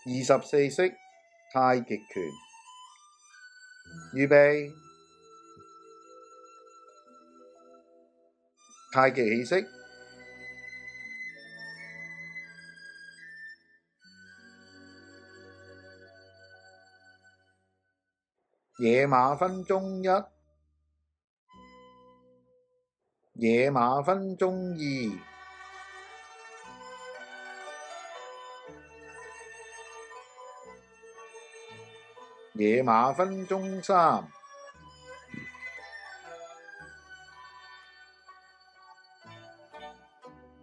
24式太極拳，預備，太極起式，野馬分鬃1，野馬分鬃2，野馬分鬃3，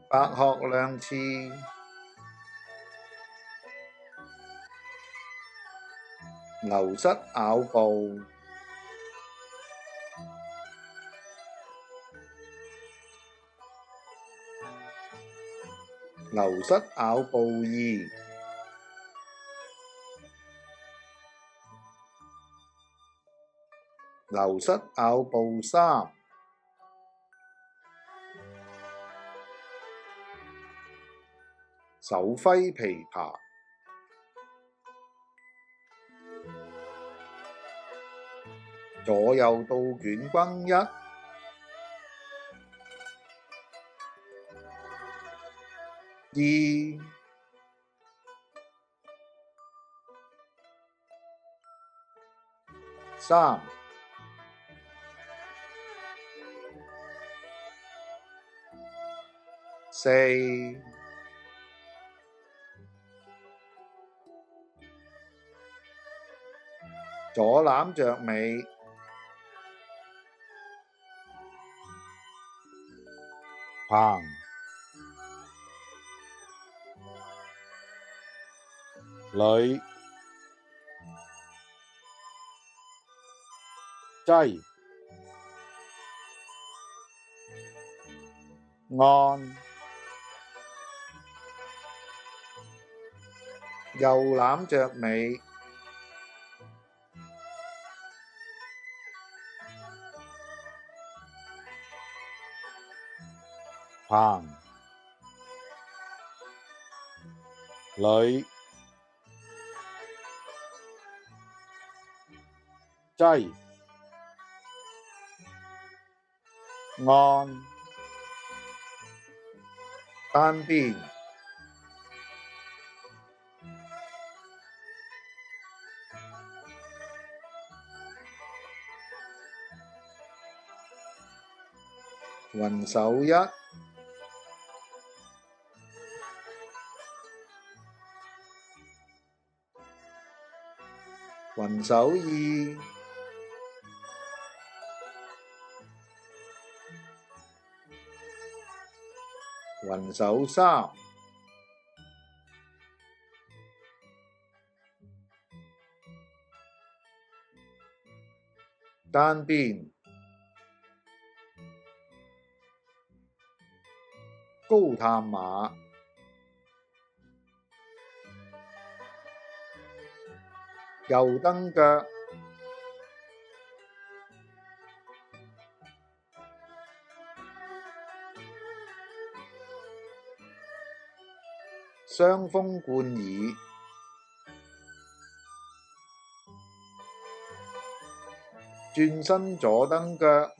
白鶴亮翅，牛膝咬步，牛膝咬步2，牛膝咬步3，手揮琵琶，左右倒捲弓1，2，3，4，左攬着尾，掤，捋，擠，按，右攬着尾，掤，捋，擠，按，單邊，雲手1，雲手2，雲手3，單邊，高探馬，右蹬腳，雙風貫耳，轉身左蹬腳，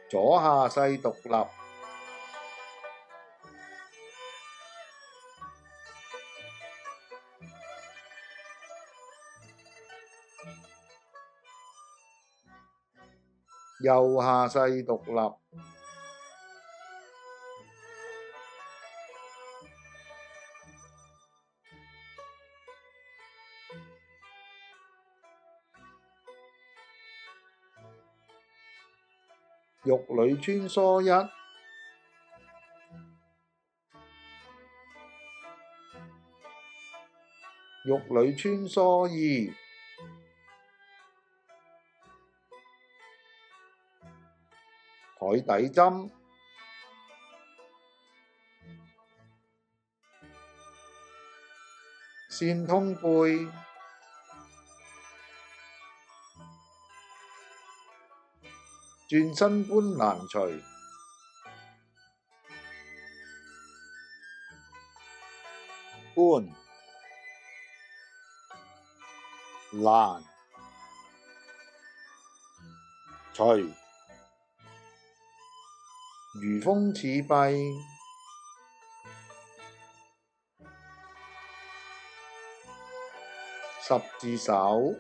左下勢獨立，右下勢獨立，玉裏穿梭1，玉裏穿梭2，海底針，線通背，轉身般難除。般難除，如風似弊，十字手，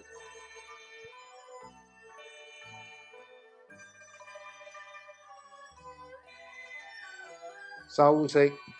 修飾。